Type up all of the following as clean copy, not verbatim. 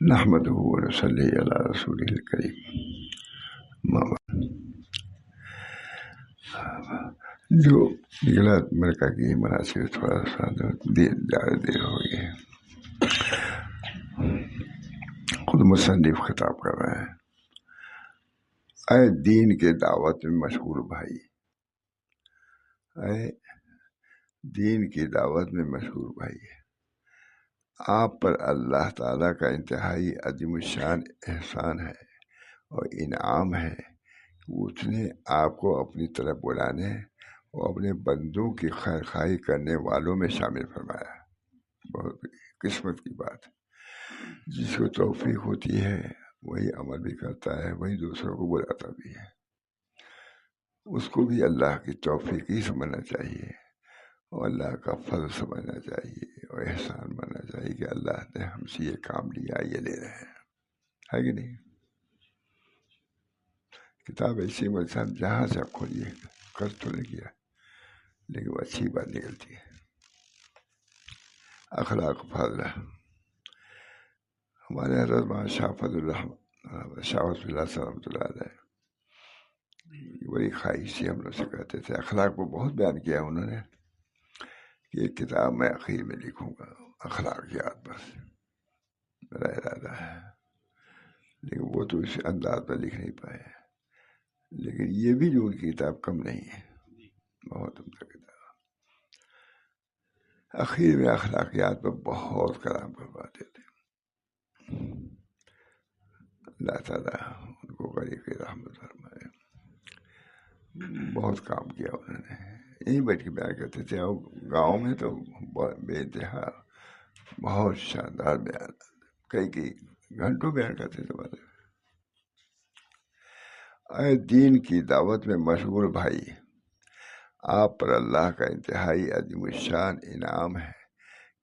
نحمدہ و نصلی علی رسولہ الکریم اما بعد۔ جو نکلا میں نے کہا کہ یہ مناسب تھوڑا سا زیادہ دیر ہو گئی ہے۔ خود مصنف خطاب کر رہے ہیں، اے دین کے دعوت میں مشغول بھائی، اے دین کی دعوت میں مشغول بھائی، آپ پر اللہ تعالیٰ کا انتہائی عظیم الشان احسان ہے اور انعام ہے کہ اس نے آپ کو اپنی طرف بلانے اور اپنے بندوں کی خیر خواہی کرنے والوں میں شامل فرمایا۔ بہت قسمت کی بات ہے، جس کو توفیق ہوتی ہے وہی عمل بھی کرتا ہے، وہی دوسروں کو بلاتا بھی ہے۔ اس کو بھی اللہ کی توفیق ہی سمجھنا چاہیے اور اللہ کا فضل سمجھنا چاہیے اور احسان ماننا چاہیے کہ اللہ نے ہم سے یہ کام لیا، یہ لے رہے ہیں، ہے کہ نہیں؟ کتاب ایسی مثلاً جہاں سے آپ کھولیے، قرض تو نہیں کیا لیکن وہ اچھی بات نکلتی ہے۔ اخلاق فاضلہ، ہمارے حضرت مولانا شاہ فضل الرحمن شاہ ولی اللہ رحمۃ اللہ علیہ بڑی خواہش سے ہم لوگ سے کہتے تھے، اخلاق کو بہت بیان کیا انہوں نے کہ یہ کتاب میں اخیر میں لکھوں گا اخلاقیات بس، میرا ارادہ ہے، لیکن وہ تو اس انداز میں لکھ نہیں پائے، لیکن یہ بھی جو ان کی کتاب کم نہیں ہے، بہت عمدہ کتاب۔ اخیر میں اخلاقیات پر بہت کلام کرواتے تھے، اللہ تعالیٰ ان کو غریق رحمت فرمائے۔ بہت کام کیا انہوں نے، یہیں بیٹھ کے بیان کرتے تھے، اور گاؤں میں تو بے انتہا بہت شاندار بیان، کئی گھنٹوں بیان کرتے تھے۔ اے دین کی دعوت میں مشغول بھائی، آپ پر اللہ کا انتہائی عظیم الشان انعام ہے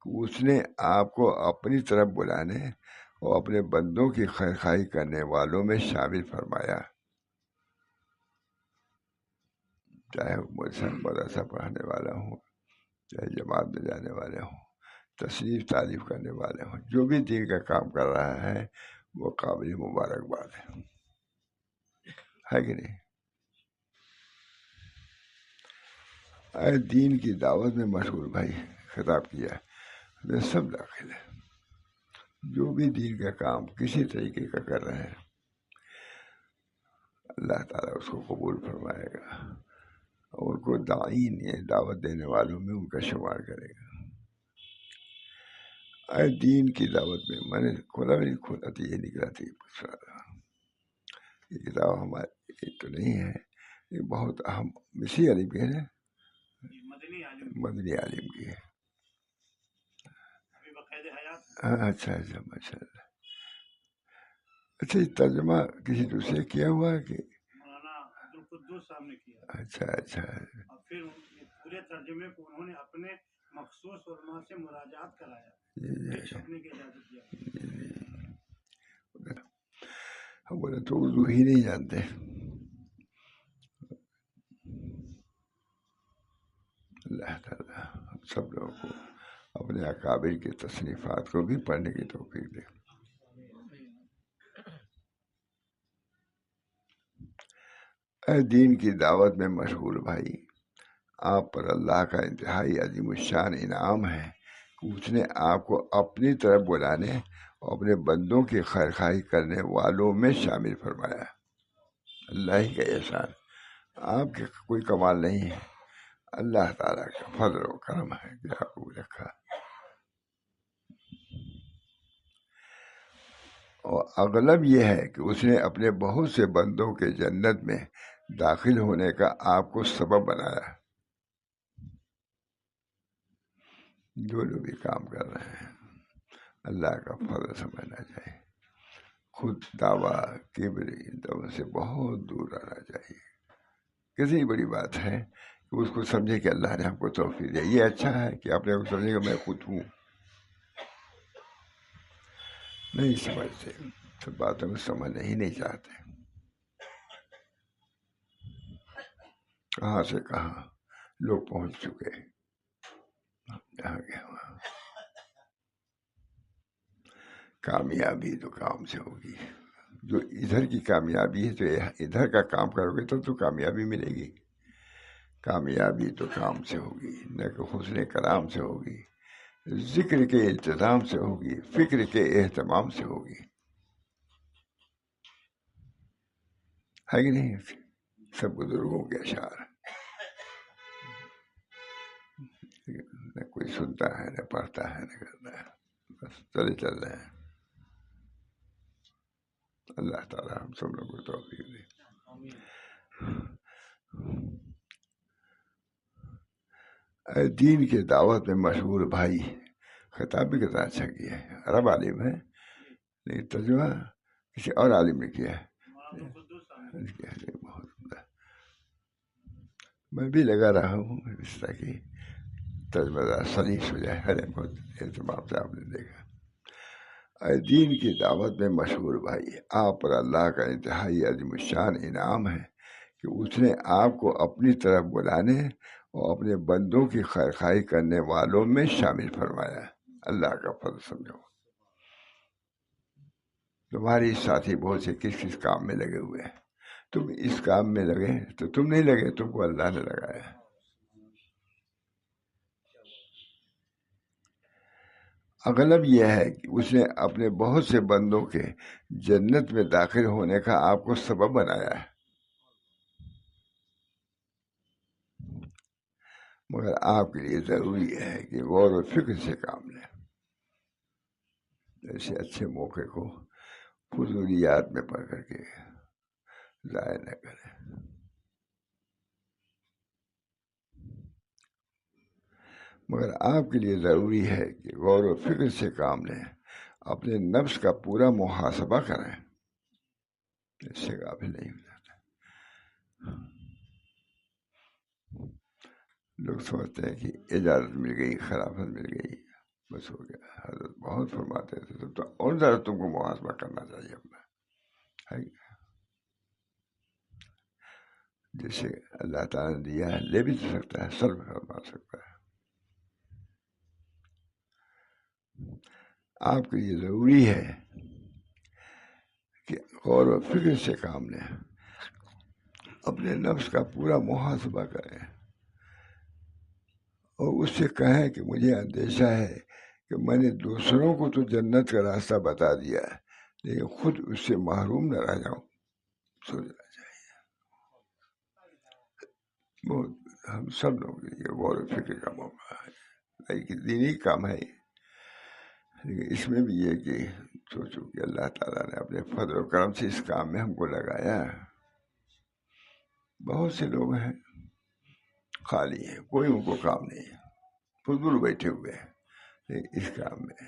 کہ اس نے آپ کو اپنی طرف بلانے اور اپنے بندوں کی خیر خواہی کرنے والوں میں شامل فرمایا، چاہے وہ مدرسہ پڑھانے والا ہوں، چاہے جماعت میں جانے والے ہوں، تصنیف تعریف کرنے والے ہوں، جو بھی دین کا کام کر رہا ہے وہ قابل مبارکباد ہے کہ نہیں؟ اے دین کی دعوت میں مشغول بھائی، خطاب کیا میں سب داخل ہے، جو بھی دین کا کام کسی طریقے کا کر رہے ہیں اللہ تعالیٰ اس کو قبول فرمائے گا اور ان کو داعین دعوت دینے والوں میں ان کا شمار کرے گا۔ اے دین کی دعوت میں، میں نے کھولا بھی نہیں کھولا تو یہ نکلا تھی، یہ کتاب ہماری تو نہیں ہے، یہ بہت اہم مسی عالم کی ہے، مدنی عالم کی ہے۔ اچھا اچھا، ماشاء اللہ۔ اچھا، یہ ترجمہ کسی دوسرے کیا ہوا ہے کہ مولانا عبدالقدوس صاحب نے کیا؟ اچھا اچھا، اور پھر پورے ترجمے کو انہوں نے اپنے مخصوص علماء سے مراجعات کرایا، چھپنے کی اجازت دیا۔ ہم بولے تو اردو ہی نہیں جانتے، اللہ تعالیٰ ہم سب لوگوں کو اپنے اکابر کی تصنیفات کو بھی پڑھنے کی توفیق دے۔ اے دین کی دعوت میں مشغول بھائی، آپ پر اللہ کا انتہائی عظیم الشان انعام ہے کہ اس نے آپ کو اپنی طرف بلانے اور اپنے بندوں کی خیر خواہی کرنے والوں میں شامل فرمایا۔ اللہ ہی کا احسان، آپ کے کوئی کمال نہیں ہے، اللہ تعالیٰ کا فضل و کرم ہے کہ آپ کو رکھا۔ اور اغلب یہ ہے کہ اس نے اپنے بہت سے بندوں کے جنت میں داخل ہونے کا آپ کو سبب بنایا۔ جو لوگ بھی کام کر رہے ہیں اللہ کا فضل سمجھنا چاہیے، خود دعویٰ کبر سے بہت دور رہنا چاہیے۔ کتنی بڑی بات ہے کہ اس کو سمجھے کہ اللہ نے ہم کو توفیق دیا، یہ اچھا ہے کہ آپ نے سمجھے کہ میں خود ہوں، نہیں سمجھتے، سب باتوں کو سمجھنا ہی نہیں چاہتے، کہاں سے کہاں لوگ پہنچ چکے، جہاں گئے وہاں کامیابی تو کام سے ہوگی. جو ادھر کی کامیابی ہے تو ادھر کا کام کرو گے تو کامیابی ملے گی. کامیابی تو کام سے ہوگی، نہ کہ حسن کلام سے ہوگی، ذکر کے التزام سے ہوگی، فکر کے اہتمام سے ہوگی. ہے کہ نہیں؟ سب بزرگوں کے اشعار. نہ کوئی سنتا ہے، نہ پڑھتا ہے، نہ کرتا ہے، بس چلے چل رہے ہیں. اللہ تعالیٰ ہم سب لوگوں کو توفیق دے. دین کے دعوت میں مشہور بھائی، خطاب بھی کتنا اچھا کیا ہے. عرب عالم ہے لیکن ترجمہ کسی اور عالم نے کیا ہے. بہت میں بھی لگا رہا ہوں اس طرح کی ترجمہ سلیس ہو جائے. ہر بہت اہتمام سے آپ نے دیکھا. دین کی دعوت میں مشہور بھائی، آپ پر اللہ کا انتہائی عظیم الشان انعام ہے کہ اس نے آپ کو اپنی طرف بلانے اور اپنے بندوں کی خیرخواہی کرنے والوں میں شامل فرمایا. اللہ کا فضل سمجھو. تمہاری ساتھی بہت سے کس کس کام میں لگے ہوئے ہیں، تم اس کام میں لگے تو تم نہیں لگے، تم کو اللہ نے لگایا. اغلب یہ ہے کہ اس نے اپنے بہت سے بندوں کے جنت میں داخل ہونے کا آپ کو سبب بنایا ہے. مگر آپ کے لیے ضروری ہے کہ غور و فکر سے کام لیں. ایسے اچھے موقع کو فضولیات میں پڑھ کر کے ضائع نہ کریں. مگر آپ کے لیے ضروری ہے کہ غور و فکر سے کام لیں، اپنے نفس کا پورا محاسبہ کریں. اس سے غافل نہیں ہو جاتا. لوگ سمجھتے ہیں کہ اجازت مل گئی، خلافت مل گئی، بس ہو گیا. حضرت بہت فرماتے تھے تو اور زیادہ تم کو محاسبہ کرنا چاہیے اپنا. جیسے اللہ تعالیٰ نے دیا ہے لے بھی سکتا ہے، سر بھی فرما سکتا ہے. آپ کے لیے ضروری ہے کہ غور و فکر سے کام لیں، اپنے نفس کا پورا محاسبہ کریں اور اس سے کہیں کہ مجھے اندیشہ ہے کہ میں نے دوسروں کو تو جنت کا راستہ بتا دیا ہے لیکن خود اس سے محروم نہ رہ جاؤں. سوچنا چاہیے. بہت ہم سب لوگ یہ غور و فکر کا موقع ہے. لیکن دینی کام ہے لیکن اس میں بھی یہ کہ سوچو کہ اللہ تعالیٰ نے اپنے فضل و کرم سے اس کام میں ہم کو لگایا. بہت سے لوگ ہیں خالی ہیں، کوئی ان کو کام نہیں ہے، فضول بیٹھے ہوئے ہیں، لیکن اس کام میں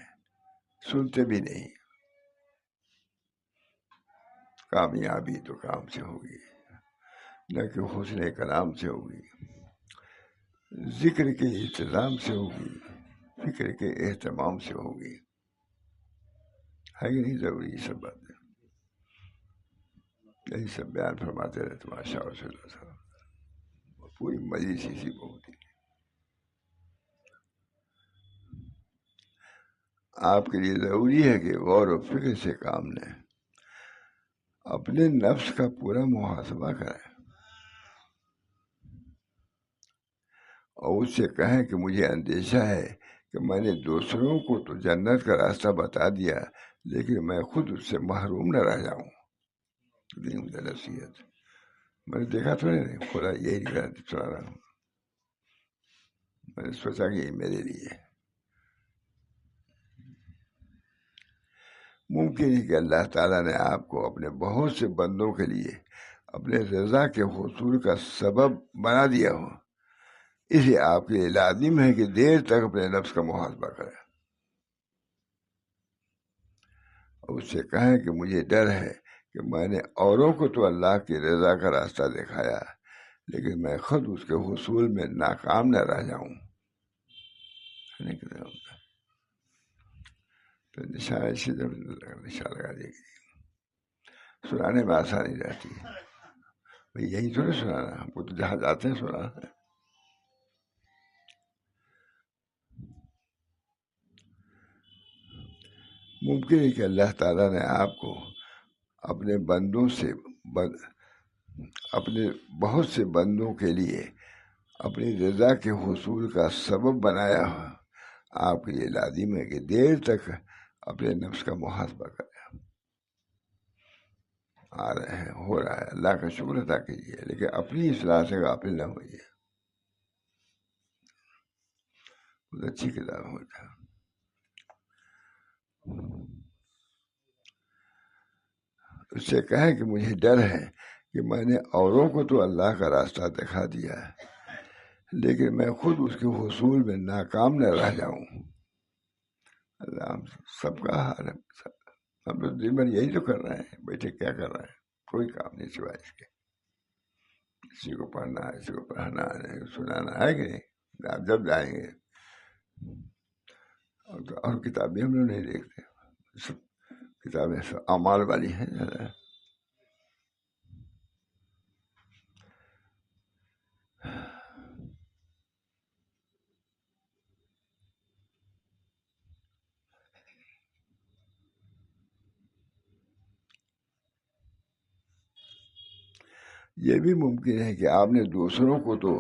سنتے بھی نہیں. کامیابی تو کام سے ہوگی، نہ کہ حسن کلام سے ہوگی، ذکر کے انتظام سے ہوگی، فکر کے اہتمام سے ہوگی. ہے کہ نہیں ضروری یہ سب باتیں؟ یہی سب بیان فرماتے رہتے ماشاء اللہ. پوری مجلس اسی کو ہوتی. آپ کے لیے ضروری ہے کہ غور و فکر سے کام لیں، اپنے نفس کا پورا محاسبہ کریں اور اس سے کہیں کہ مجھے اندیشہ ہے کہ میں نے دوسروں کو تو جنت کا راستہ بتا دیا لیکن میں خود اس سے محروم نہ رہ جاؤں. نصیحت میں نے دیکھا تو نہیں، خدا یہی سنا رہا ہوں. میں نے سوچا کہ یہ میرے لیے ممکن ہے کہ اللہ تعالیٰ نے آپ کو اپنے بہت سے بندوں کے لیے اپنے رضا کے حصول کا سبب بنا دیا ہو. اس لیے آپ کے لیے لازم ہے کہ دیر تک اپنے نفس کا محاسبہ کریں اور اس سے کہیں کہ مجھے ڈر ہے کہ میں نے اوروں کو تو اللہ کی رضا کا راستہ دکھایا لیکن میں خود اس کے حصول میں ناکام نہ رہ جاؤں. تو نشان لگا دے گی. سنانے میں آسانی رہتی ہے. بھائی یہی تھوڑا سنانا، ہم کو تو جہاں جاتے ہیں سنانا ہے. ممکن ہے کہ اللہ تعالیٰ نے آپ کو اپنے بندوں سے اپنے بہت سے بندوں کے لیے اپنی رضا کے حصول کا سبب بنایا ہو. آپ کے لیے لازم ہے کہ دیر تک اپنے نفس کا محاسبہ کریں. آ رہے ہیں، ہو رہا ہے، اللہ کا شکر ادا کیجیے، لیکن اپنی اصلاح سے غافل نہ ہوئیے. بہت اچھی کتاب ہوتا ہے. اس سے کہیں کہ مجھے ڈر ہے کہ میں نے اوروں کو تو اللہ کا راستہ دکھا دیا ہے، لیکن میں خود اس کے حصول میں ناکام نہ رہ جاؤں. اللہ ہم سب کا حال ہے. ہم تو دن بھر یہی تو کر رہے ہیں، بیٹھے کیا کر رہے ہیں؟ کوئی کام نہیں سوائے اس کے. کسی کو پڑھنا ہے، کسی کو پڑھانا ہے، سنانا ہے کہ نہیں. آپ جب جائیں گے اور کتابیں ہم لوگ نہیں دیکھتے، سب کتابیں سب اعمال والی ہیں. یہ بھی ممکن ہے کہ آپ نے دوسروں کو تو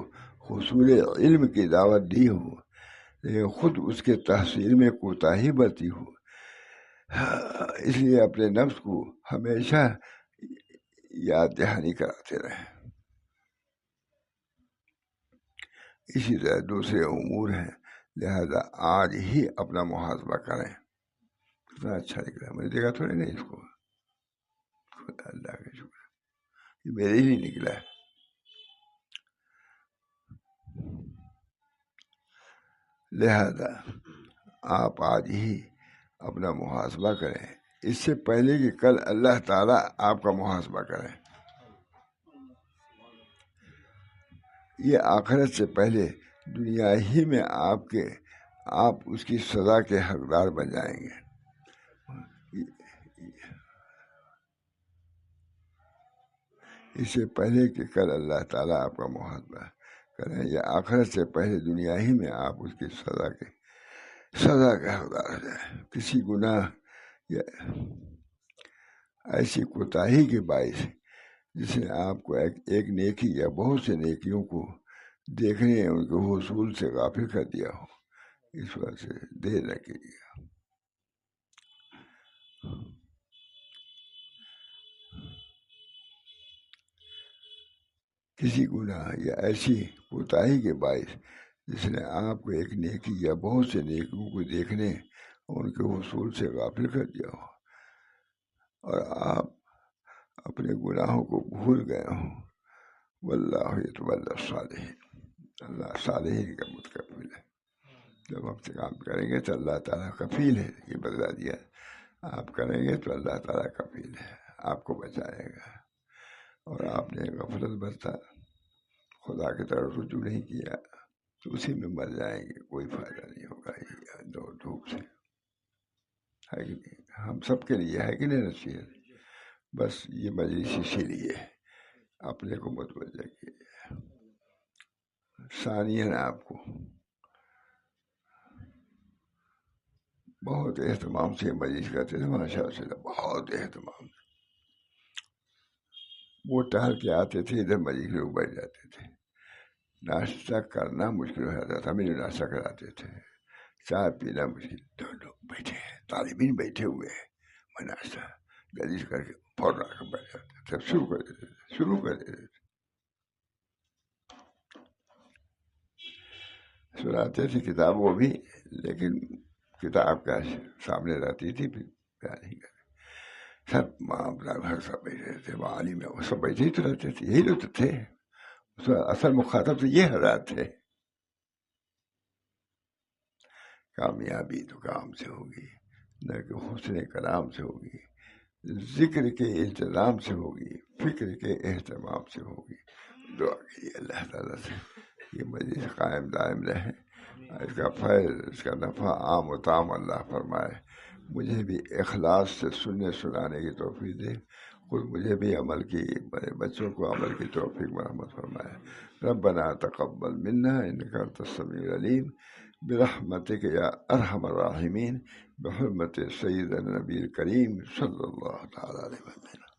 حصول علم کی دعوت دی ہو، لیکن خود اس کے تحصیل میں کوتاہی برتی ہو. اس لیے اپنے نفس کو ہمیشہ یاد دہانی کراتے رہیں. اسی طرح دوسرے امور ہیں، لہذا آج ہی اپنا محاسبہ کریں. کتنا اچھا لکھ رہا ہے، میں نے دیکھا تھوڑی نہیں اس کو. اللہ کا شکر، یہ میرے ہی نکلا ہے. لہذا آپ آج ہی اپنا محاسبہ کریں، اس سے پہلے کہ کل اللہ تعالیٰ آپ کا محاسبہ کریں. یہ آخرت سے پہلے دنیا ہی میں آپ اس کی سزا کے حقدار بن جائیں گے. اس سے پہلے کہ کل اللہ تعالیٰ آپ کا محاسبہ کریں، یا آخرت سے پہلے دنیا ہی میں آپ اس کی سزا کے حقدار ہو جائیں. کسی گناہ یا ایسی کوتاہی کے باعث جس نے آپ کو ایک نیکی یا بہت سے نیکیوں کو دیکھنے ان کے حصول سے غافل کر دیا ہو، اس وجہ سے دیر نہ کیجیے. کسی گناہ یا ایسی کوتاہی کے باعث جس نے آپ کو ایک نیکی یا بہت سے نیکیوں کو دیکھنے اور ان کے حصول سے غافل کر دیا ہو، اور آپ اپنے گناہوں کو بھول گئے ہوں. واللہ یتولی الصالحین، اللہ صالحین کا متکفل ہے. جب ہم سے کام کریں گے تو اللہ تعالیٰ کفیل ہے. یہ بتلا دیا، آپ کریں گے تو اللہ تعالیٰ کفیل ہے، آپ کو بچائے گا. اور آپ نے غفلت برتا، خدا کی طرف رجوع نہیں کیا، تو اسی میں مر جائیں گے، کوئی فائدہ نہیں ہوگا. یہ دور دھوپ سے ہے کہ نہیں؟ ہم سب کے لیے ہے کہ نہیں نصیحت؟ بس یہ مجلس اسی لیے اپنے کو متوجہ کیے. ثانیاً آپ کو بہت اہتمام سے مجلس کرتے تھے، ماشاء اللہ بہت اہتمام. وہ ٹہل کے آتے تھے، ادھر مجلس لوگ بیٹھ جاتے تھے. ناشتہ کرنا مشکل ہو جاتا تھا، میرے ناشتہ کراتے تھے. چائے پینا مشکل، دو لوگ بیٹھے ہیں، طالبین بیٹھے ہوئے ہیں، میں ناشتہ جلدی کر کے فوراً آ کے بیٹھ جاتے تھے. شروع کر دیتے تھے. سناتے تھے کتاب وہ بھی، لیکن کتاب کا سامنے رہتی تھی، پھر کیا نہیں کرتے. سب گھر سب بیٹھے تھے، عالم میں وہ سب بیٹھے ہی تو رہتے تھے. یہی لوگ تو تھے، اصل مخاطب تو یہ حضرات تھے. کامیابی تو کام سے ہوگی، نہ کہ حسن کلام سے ہوگی، ذکر کے التزام سے ہوگی، فکر کے اہتمام سے ہوگی. دعا کیجیے اللہ تعالیٰ سے یہ مجلس قائم دائم رہے، اس کا فیض، اس کا نفع عام و تام اللہ فرمائے. مجھے بھی اخلاص سے سننے سنانے کی توفیق دے، خود مجھے بھی عمل کی، بڑے بچوں کو عمل کی توفیق مرحمت فرمائے. ربنا تقبل منا انک انت السمیع العلیم برحمتک یا ارحم الراحمین، بحرمت سید النبی الکریم صلی اللہ تعالی علیہ وسلم۔